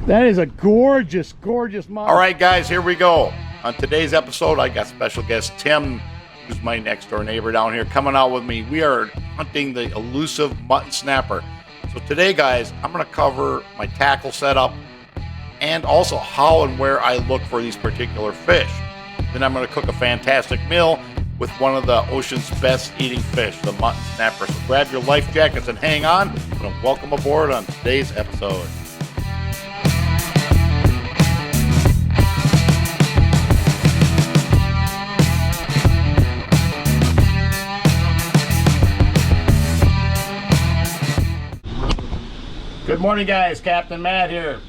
That is a gorgeous, gorgeous model. All right, guys, here we go. On today's episode, I got special guest Tim, who's my next door neighbor down here, coming out with me. We are hunting the elusive mutton snapper. So today, guys, I'm going to cover my tackle setup and also how and where I look for these particular fish. Then I'm going to cook a fantastic meal with one of the ocean's best eating fish, the mutton snapper. So grab your life jackets and hang on. And welcome aboard on today's episode. Good morning, guys. Captain Matt here.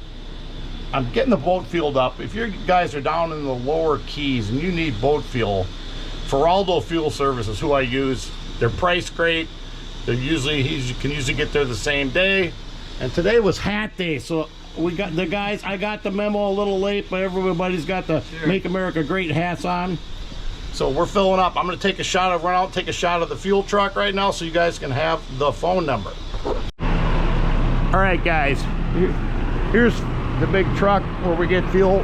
I'm getting the boat fueled up. If you guys are down in the lower keys and you need boat fuel, Faraldo fuel service is who I use. They're priced great. They're usually, you can usually get there the same day. And today was hat day, so we got the guys. I got the memo a little late, but everybody's got the Make America Great hats on. So we're filling up. I'm going to take a shot of, run out, take a shot of the fuel truck right now, so you guys can have the phone number. All right, guys, here's the big truck where we get fuel.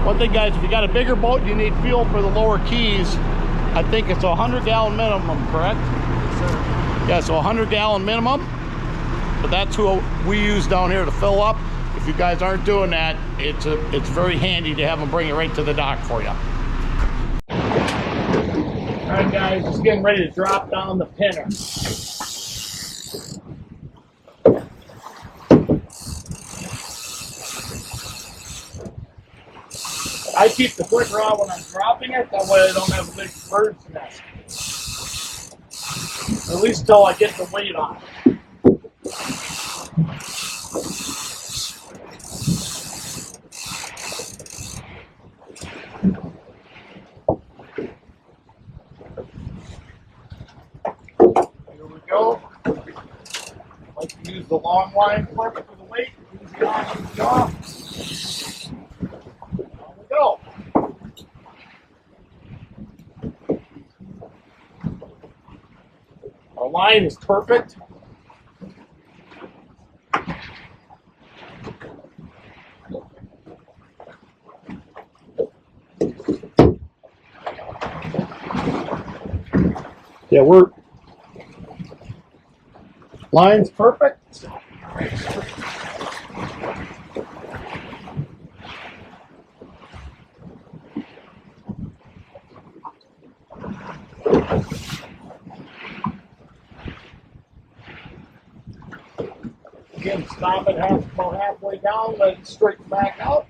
One thing, guys, if you got a bigger boat, you need fuel for the lower keys. I think it's a 100-gallon minimum, correct? Yes, sir. Yeah, so 100-gallon minimum, but that's who we use down here to fill up. If you guys aren't doing that, it's very handy to have them bring it right to the dock for you. All right, guys, just getting ready to drop down the pinner. I keep the clicker on when I'm dropping it, that way I don't have a big bird's nest. At least until I get the weight on it. Go. I like to use the Longline clip for the weight. Easy on, easy off. There we go. Our line is perfect. Yeah, line's perfect. Again, stop it about halfway down, let it straighten back out.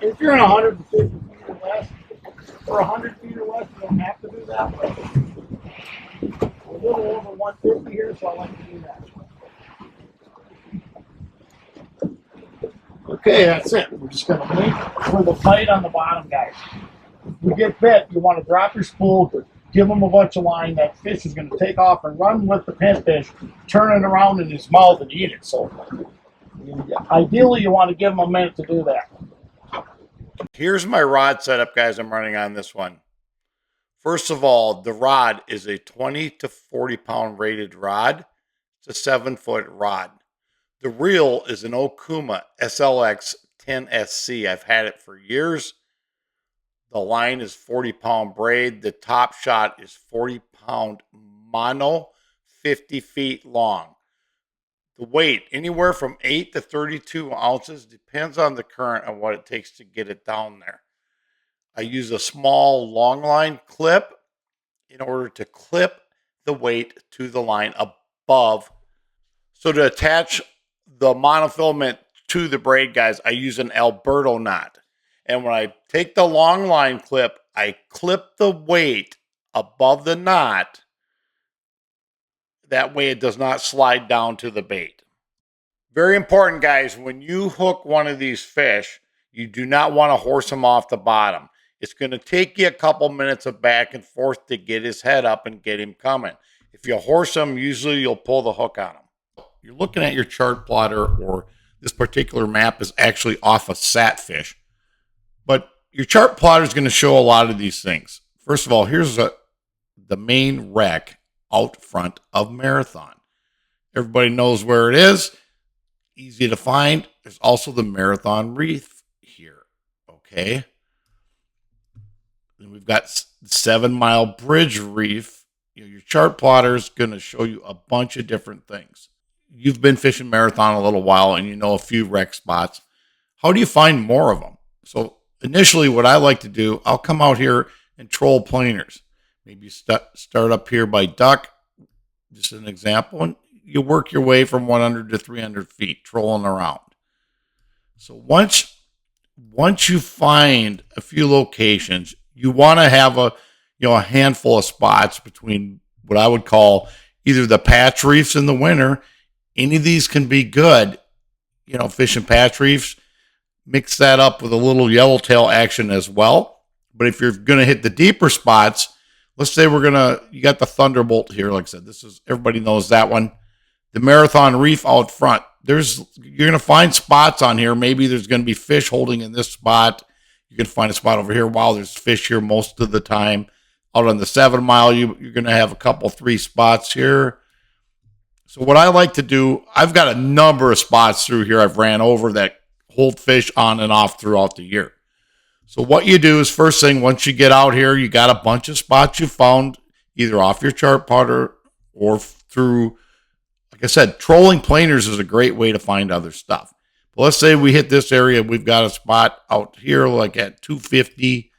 If you're in 150 feet or less, or 100 feet or less, you don't have to do that. But a little over 150 here, so I like to do that. Okay, that's it. We're just going to wait for the bite on the bottom, guys. If you get bit, you want to drop your spool, give him a bunch of line. That fish is going to take off and run with the pinfish, turn it around in his mouth and eat it. So ideally, you want to give him a minute to do that. Here's my rod setup, guys, I'm running on this one. First of all, the rod is a 20 to 40 pound rated rod. It's a 7-foot rod. The reel is an Okuma SLX 10SC. I've had it for years. The line is 40 pound braid. The top shot is 40 pound mono, 50 feet long. The weight, anywhere from 8 to 32 ounces, depends on the current and what it takes to get it down there. I use a small Longline clip in order to clip the weight to the line above. So to attach the monofilament to the braid, guys, I use an Alberto knot. And when I take the Longline clip, I clip the weight above the knot. That way it does not slide down to the bait. Very important, guys, when you hook one of these fish, you do not want to horse him off the bottom. It's going to take you a couple minutes of back and forth to get his head up and get him coming. If you horse him, usually you'll pull the hook on him. You're looking at your chart plotter, or this particular map is actually off a satfish. But your chart plotter is going to show a lot of these things. First of all, here's a the main wreck out front of Marathon. Everybody knows where it is. Easy to find. There's also the Marathon Reef here. Okay. Then we've got 7 Mile Bridge Reef. Your chart plotter is going to show you a bunch of different things. You've been fishing Marathon a little while and you know a few wreck spots. How do you find more of them? So initially what I like to do, I'll come out here and troll planers. Maybe start up here by duck, just an example, and you work your way from 100 to 300 feet trolling around. So once you find a few locations, you want to have a handful of spots between what I would call either the patch reefs in the winter. Any of these can be good, fishing patch reefs. Mix that up with a little yellowtail action as well. But if you're going to hit the deeper spots, let's say you got the Thunderbolt here. Like I said, everybody knows that one. The Marathon Reef out front. You're going to find spots on here. Maybe there's going to be fish holding in this spot. You can find a spot over here. Wow, there's fish here most of the time. Out on the 7 Mile, you're going to have a couple, 3 spots here. So what I like to do, I've got a number of spots through here I've ran over that hold fish on and off throughout the year. So what you do is first thing, once you get out here, you got a bunch of spots you found either off your chart plotter or through, like I said, trolling planers is a great way to find other stuff. But let's say we hit this area. We've got a spot out here like at 250,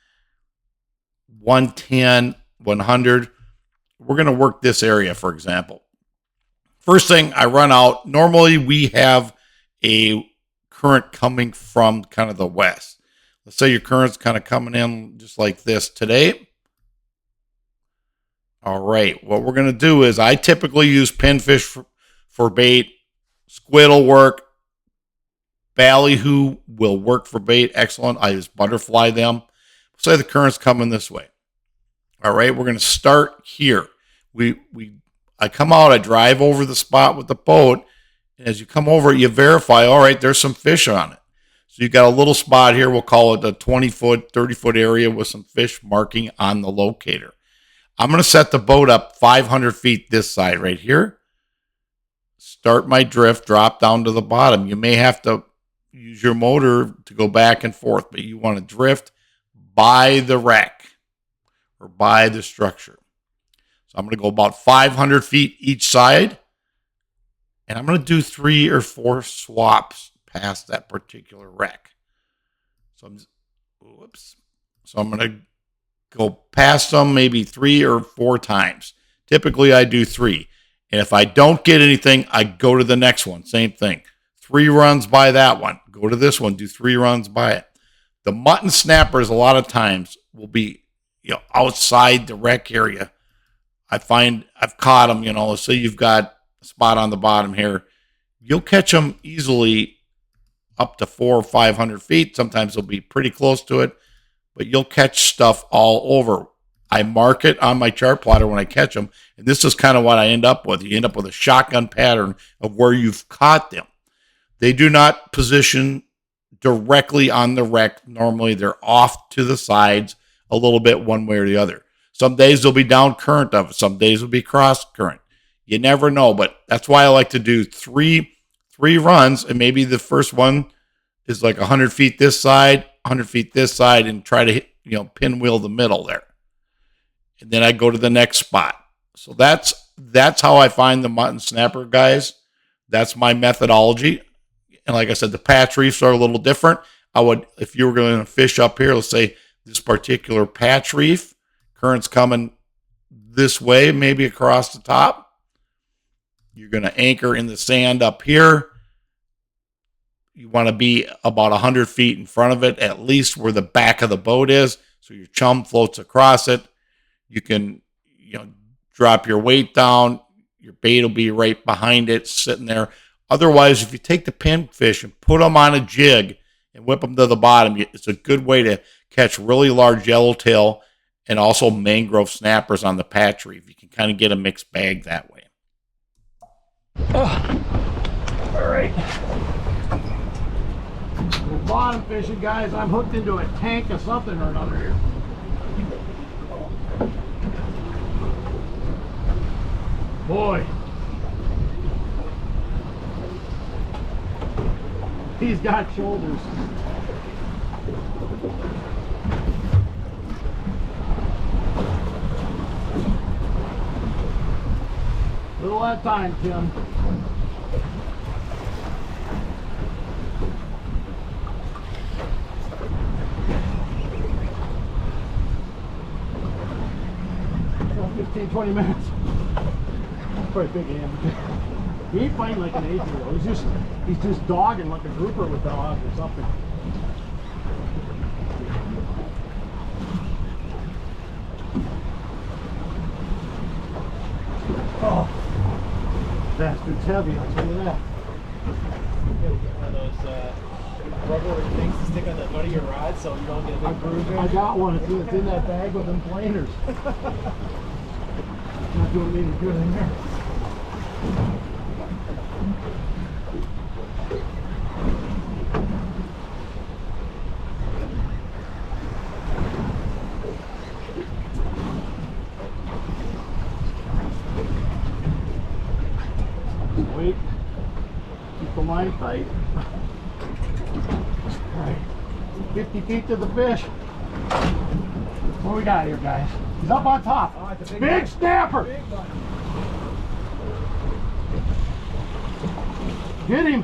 110, 100. We're going to work this area, for example. First thing, I run out. Normally, we have a current coming from kind of the west. Let's say your current's kind of coming in just like this today. All right, what we're going to do is I typically use pinfish for bait. Squid will work. Ballyhoo will work for bait. Excellent. I use butterfly them. Say the current's coming this way. All right, we're going to start here. I come out, I drive over the spot with the boat. And as you come over it, you verify, all right, there's some fish on it. So you got a little spot here. We'll call it a 20-foot, 30-foot area with some fish marking on the locator. I'm going to set the boat up 500 feet this side right here. Start my drift, drop down to the bottom. You may have to use your motor to go back and forth, but you want to drift by the wreck or by the structure. So I'm going to go about 500 feet each side, and I'm going to do 3 or 4 swaps past that particular wreck. So I'm going to go past them maybe 3 or 4 times. Typically, I do 3. And if I don't get anything, I go to the next one. Same thing. 3 runs by that one. Go to this one. Do 3 runs by it. The mutton snappers a lot of times will be outside the wreck area. I find I've caught them, let's say you've got a spot on the bottom here. You'll catch them easily up to 400 or 500 feet. Sometimes they'll be pretty close to it, but you'll catch stuff all over. I mark it on my chart plotter when I catch them, and this is kind of what I end up with. You end up with a shotgun pattern of where you've caught them. They do not position directly on the wreck. Normally, they're off to the sides a little bit one way or the other. Some days they'll be down current of it. Some days will be cross current. You never know, but that's why I like to do three runs, and maybe the first one is like 100 feet this side, 100 feet this side, and try to hit, pinwheel the middle there. And then I go to the next spot. So that's how I find the mutton snapper, guys. That's my methodology. And like I said, the patch reefs are a little different. If you were going to fish up here, let's say this particular patch reef, current's coming this way, maybe across the top. You're going to anchor in the sand up here. You want to be about 100 feet in front of it, at least where the back of the boat is, so your chum floats across it. You can, drop your weight down. Your bait will be right behind it, sitting there. Otherwise, if you take the pinfish and put them on a jig and whip them to the bottom, it's a good way to catch really large yellowtail and also mangrove snappers on the patch reef. You can kind of get a mixed bag that way. All right. Bottom fishing, guys. I'm hooked into a tank of something or another here. boy. He's got shoulders. Little at a time, Tim. Well, 15, 20 minutes. Quite a big ham. He ain't fighting like an 8-year-old. He's just dogging like a grouper with dogs or something. Oh, bastard's heavy, I'll tell you that. You gotta get one of those rubber things to stick on the butt of your rod so you don't get a big bruiser. I got one. It's in that bag with them planers. Not doing me any good in there. Wait. Keep the line tight. All right. 50 feet to the fish. What we got here, guys? He's up on top. Oh, it's a big snapper. Big one. Get him.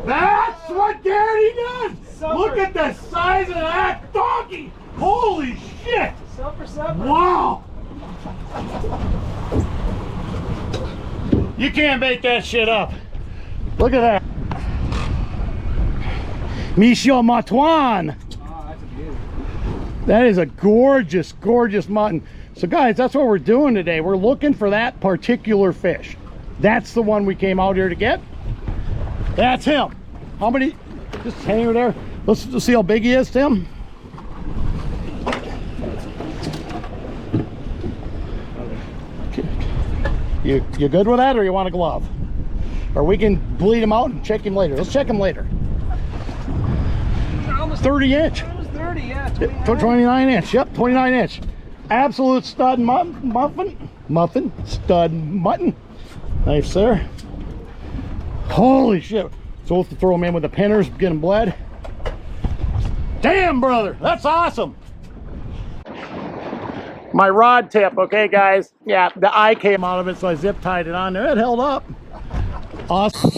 That's what Daddy does. Supper. Look at the size of that donkey. Holy shit. Supper, supper. Wow. You can't make that shit up. Look at that. Monsieur Mutton. Oh, that's a beauty. That is a gorgeous, gorgeous mutton. So guys, that's what we're doing today. We're looking for that particular fish. That's the one we came out here to get. That's him. How many? Just hang over there. Let's see how big he is, Tim. You good with that, or you want a glove? Or we can bleed him out and check him later. Let's check him later. 30 inch. Almost 30, yeah. 29 inch. Yep, 29 inch. Absolute stud muffin. Stud mutton. Nice there. Holy shit. So we'll have to throw him in with the pinners, get him bled. Damn, brother. That's awesome. My rod tip, okay, guys? Yeah, the eye came out of it, so I zip tied it on there. It held up. Awesome.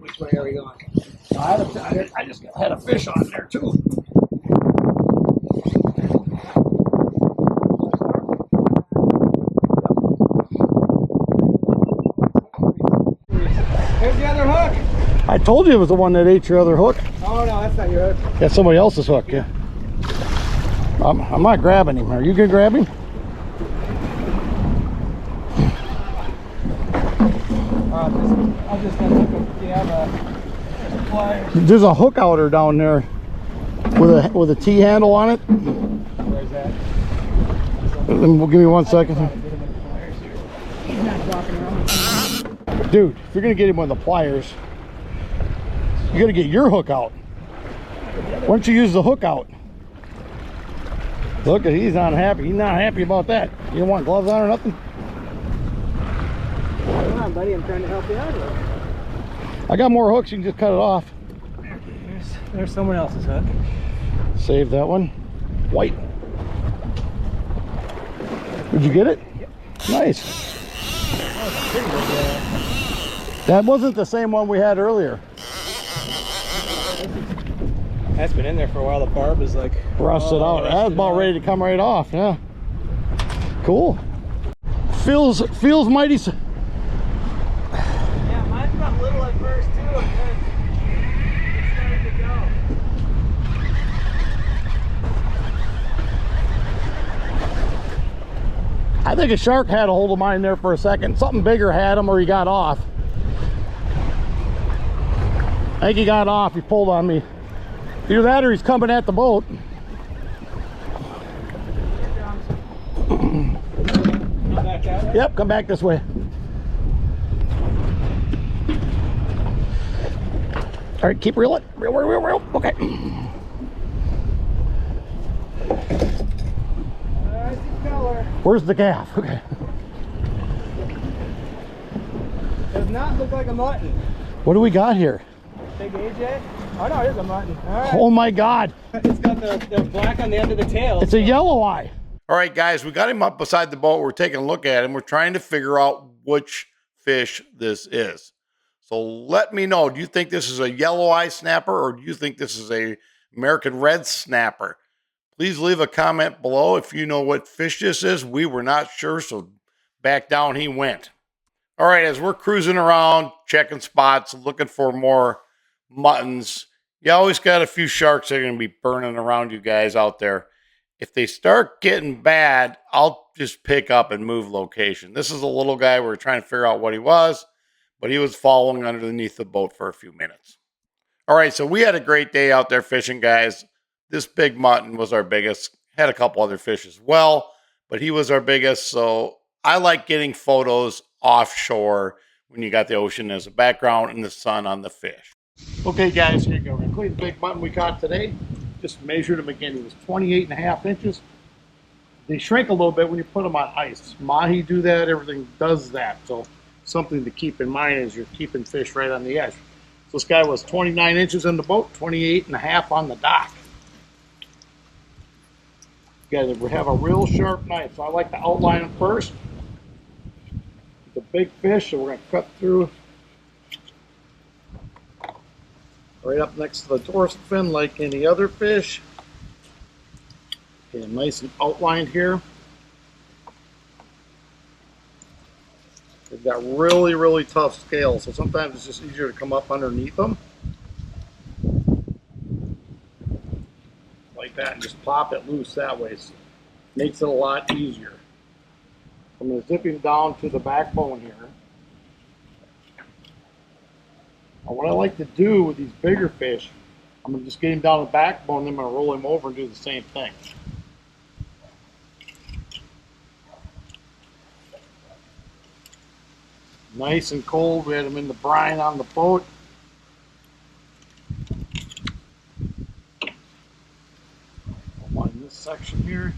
Which way are we going? I just had a fish on there too. There's the other hook. I told you it was the one that ate your other hook. Oh, no, that's not your hook. That's somebody else's hook, yeah. I'm not grabbing him. Are you gonna grab him? I'll just look up. Do you have a pliers? There's a hook outer down there with a T handle on it. Where's that? Give me 1 second. He's not walking around. Dude, if you're gonna get him with the pliers, you gotta get your hook out. Why don't you use the hook out? Look, he's not happy. He's not happy about that. You don't want gloves on or nothing? Come on, buddy. I'm trying to help you out here. I got more hooks. You can just cut it off. There's someone else's hook. Save that one. White. Did you get it? Yep. Nice. That wasn't the same one we had earlier. That's been in there for a while. The barb is like Rusted out. That was about ready to come right off. Yeah. Cool. Feels mighty. Yeah, mine felt little at first too, and then it started to go. I think a shark had a hold of mine there for a second. Something bigger had him, or he got off. I think he got off. He pulled on me. Either that or he's coming at the boat. Yep, come back this way. All right, keep reeling. Reel. Okay. Where's the gaff? Okay. Does not look like a mutton. What do we got here? Big AJ? Oh no, it is a mutton. All right. Oh my God. It's got the black on the end of the tail. It's a yellow eye. All right, guys, we got him up beside the boat. We're taking a look at him. We're trying to figure out which fish this is. So let me know, do you think this is a yellow eye snapper, or do you think this is a American red snapper? Please leave a comment below if you know what fish this is. We were not sure, so back down he went. All right, as we're cruising around, checking spots, looking for more muttons, you always got a few sharks that are going to be burning around you guys out there. If they start getting bad, I'll just pick up and move location. This is a little guy. We're trying to figure out what he was, but he was following underneath the boat for a few minutes. All right, so we had a great day out there fishing, guys. This big mutton was our biggest. Had a couple other fish as well, but he was our biggest. So I like getting photos offshore when you got the ocean as a background and the sun on the fish. Okay, guys, here you go. We're going to clean the big mutton we caught today. Just measured him again. He was 28.5 inches. They shrink a little bit when you put them on ice. Mahi do that. Everything does that. So something to keep in mind as you're keeping fish right on the edge. So this guy was 29 inches in the boat, 28.5 on the dock. You guys have a real sharp knife, so I like to outline them first. It's a big fish, so we're going to cut through right up next to the dorsal fin like any other fish. Okay, nice and outlined here. They've got really, really tough scales, so sometimes it's just easier to come up underneath them. Like that, and just pop it loose that way. So it makes it a lot easier. I'm going to zip him down to the backbone here. Now what I like to do with these bigger fish, I'm going to just get him down the backbone, then I'm going to roll him over and do the same thing. Nice and cold. We had him in the brine on the boat. On this section here.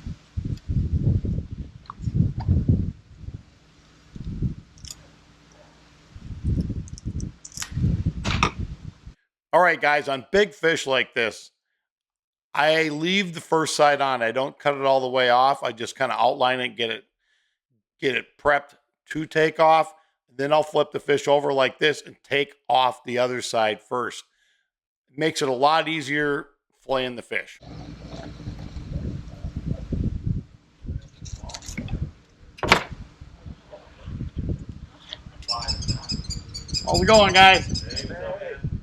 All right, guys, on big fish like this, I leave the first side on. I don't cut it all the way off. I just kind of outline it, get it prepped to take off. Then I'll flip the fish over like this and take off the other side first. It makes it a lot easier filleting the fish. How's it going, guys?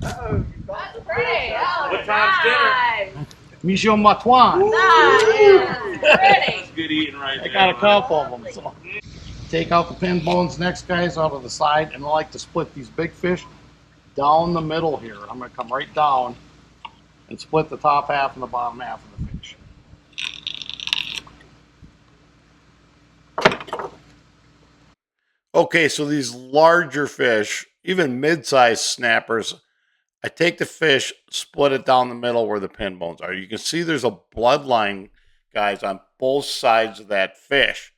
That's pretty. Oh, What time's dinner? Michel Matuan. Nice. Pretty. Good eating right I there. got a couple of them. So. Take out the pin bones next, guys, out of the side, and I like to split these big fish down the middle here. I'm going to come right down and split the top half and the bottom half of the fish. Okay, so these larger fish, even mid-sized snappers, I take the fish, split it down the middle where the pin bones are. You can see there's a bloodline, guys, on both sides of that fish.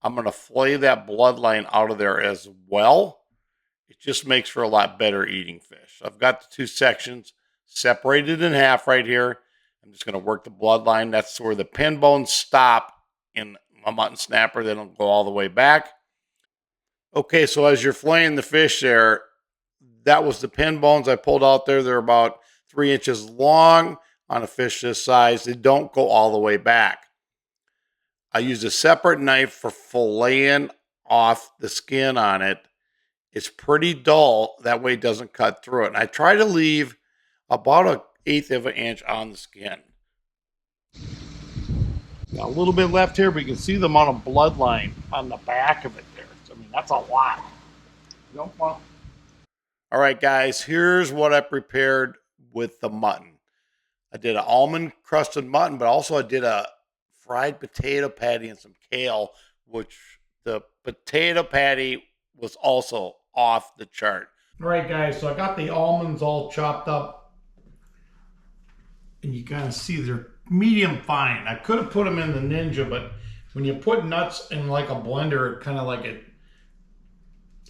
I'm going to fillet that bloodline out of there as well. It just makes for a lot better eating fish. I've got the two sections separated in half right here. I'm just going to work the bloodline. That's where the pin bones stop in a mutton snapper. They don't go all the way back. Okay, so as you're filleting the fish there, that was the pin bones I pulled out there. They're about 3 inches long on a fish this size. They don't go all the way back. I used a separate knife for filleting off the skin on it. It's pretty dull. That way it doesn't cut through it. And I try to leave about 1/8 of an inch on the skin. Got a little bit left here, but you can see the amount of bloodline on the back of it there. I mean, that's a lot. You don't want. All right, guys, here's what I prepared with the mutton. I did an almond crusted mutton, but also I did a fried potato patty and some kale, which the potato patty was also off the chart. All right, guys, so I got the almonds all chopped up, and you kind of see they're medium fine. I could have put them in the Ninja, but when you put nuts in like a blender, it kind of like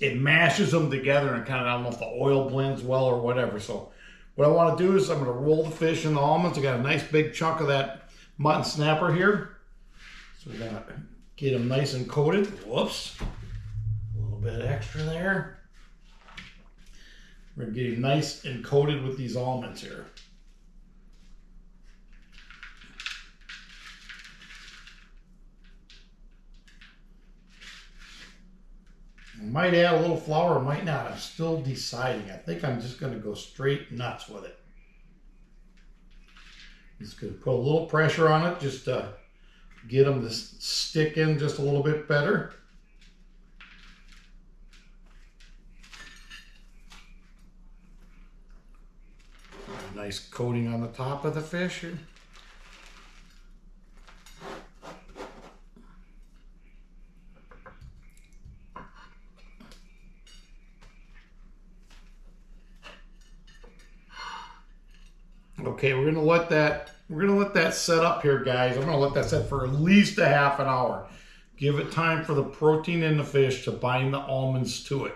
it mashes them together, and kind of, I don't know if the oil blends well or whatever. So what I want to do is I'm going to roll the fish in the almonds. I got a nice big chunk of that mutton snapper here. So we're going to get them nice and coated. Whoops. A little bit extra there. We're going to get them nice and coated with these almonds here. I might add a little flour, I might not. I'm still deciding. I think I'm just going to go straight nuts with it. Just going to put a little pressure on it just to get them to stick in just a little bit better. A nice coating on the top of the fish here. Okay, we're gonna let that set up here, guys. I'm gonna let that set for at least a half an hour. Give it time for the protein in the fish to bind the almonds to it.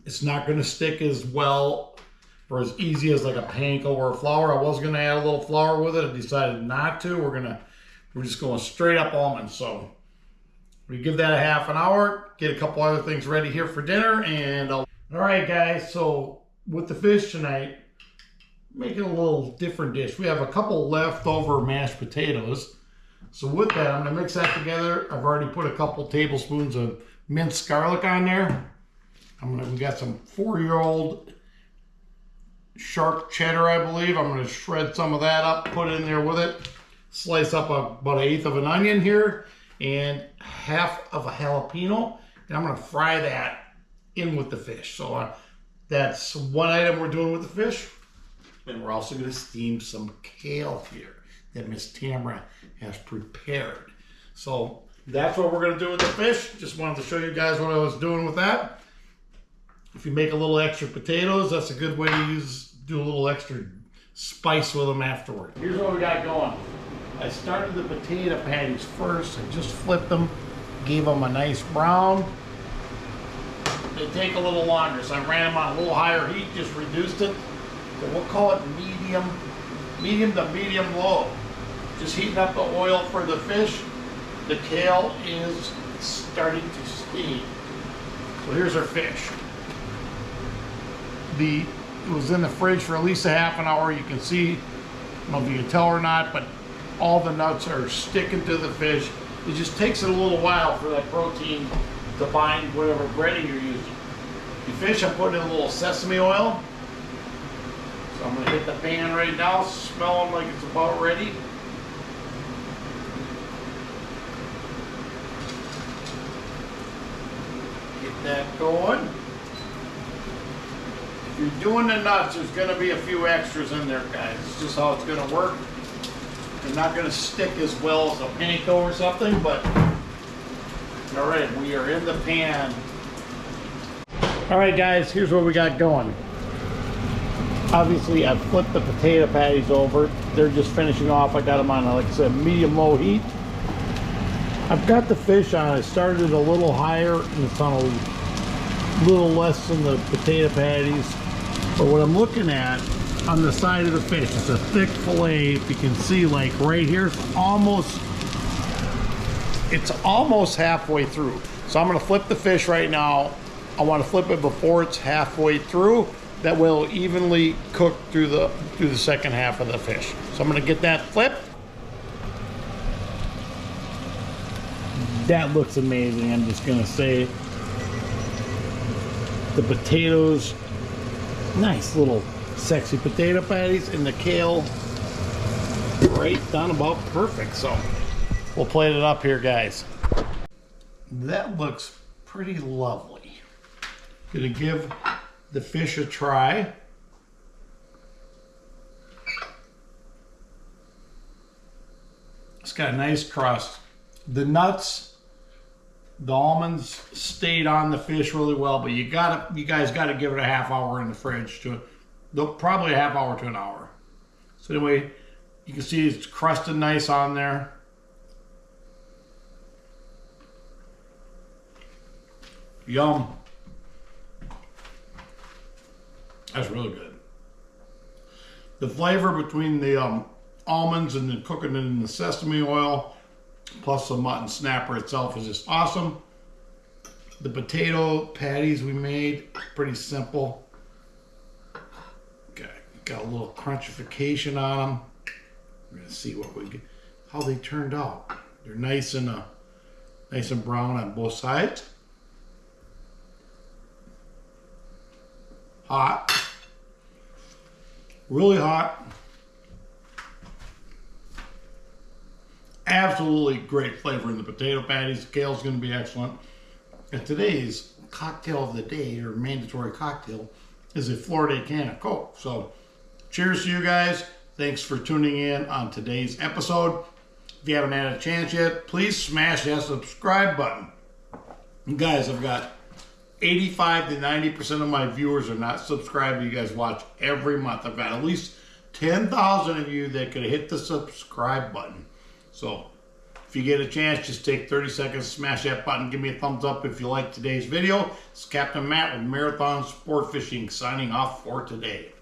It's not gonna stick as well or as easy as like a panko or a flour. I was gonna add a little flour with it. I decided not to. We're just going straight up almonds. So we give that a half an hour, get a couple other things ready here for dinner, and all right, guys. So with the fish tonight, making a little different dish. We have a couple leftover mashed potatoes. So with that, I'm gonna mix that together. I've already put a couple tablespoons of minced garlic on there. We got some 4-year-old sharp cheddar, I believe. I'm gonna shred some of that up, put it in there with it. Slice up about 1/8 of an onion here and half of a jalapeno. And I'm gonna fry that in with the fish. So that's one item we're doing with the fish. And we're also going to steam some kale here that Miss Tamara has prepared. So that's what we're going to do with the fish. Just wanted to show you guys what I was doing with that. If you make a little extra potatoes, that's a good way to do a little extra spice with them afterward. Here's what we got going. I started the potato patties first. I just flipped them, gave them a nice brown. They take a little longer, so I ran them on a little higher heat, just reduced it. So we'll call it medium to medium low. Just heating up the oil for the fish. The kale is starting to steam. So here's our fish. It was in the fridge for at least a half an hour. You can see, I don't know if you can tell or not, but all the nuts are sticking to the fish. It just takes it a little while for that protein to bind whatever breading you're using. The fish, I put in a little sesame oil. So I'm going to hit the pan right now, smell them like it's about ready. Get that going. If you're doing the nuts, there's going to be a few extras in there, guys. It's just how it's going to work. They're not going to stick as well as a panko or something, but all right, we are in the pan. All right, guys, here's what we got going. Obviously, I flipped the potato patties over. They're just finishing off. I got them on, like I said, medium-low heat. I've got the fish on. I started a little higher, and it's on a little less than the potato patties. But what I'm looking at on the side of the fish, it's a thick fillet. If you can see, like right here, it's almost halfway through. So I'm going to flip the fish right now. I want to flip it before it's halfway through. That will evenly cook through the second half of the fish. So I'm going to get that flipped. That looks amazing. I'm just going to say the potatoes, nice little sexy potato patties, and the kale right down about perfect. So We'll plate it up here, guys. That looks pretty lovely. Gonna give the fish a try. It's got a nice crust. The nuts, the almonds stayed on the fish really well, but you guys gotta give it a half hour in the fridge probably a half hour to an hour. So anyway, you can see it's crusted nice on there. Yum. That's really good. The flavor between the almonds and then cooking it in the sesame oil, plus the mutton snapper itself is just awesome. The potato patties we made, pretty simple. Got a little crunchification on them. We're gonna see what we get, how they turned out. They're nice and brown on both sides. Hot, really hot. Absolutely great flavor in the potato patties. The kale's going to be excellent. And today's cocktail of the day, or mandatory cocktail, is a Florida can of Coke. So cheers to you guys. Thanks for tuning in on today's episode. If you haven't had a chance yet, please smash that subscribe button. And guys, I've got 85 to 90% of my viewers are not subscribed. You guys watch every month. I've got at least 10,000 of you that could hit the subscribe button. So if you get a chance, just take 30 seconds, smash that button, give me a thumbs up if you like today's video. It's Captain Matt with Marathon Sport Fishing signing off for today.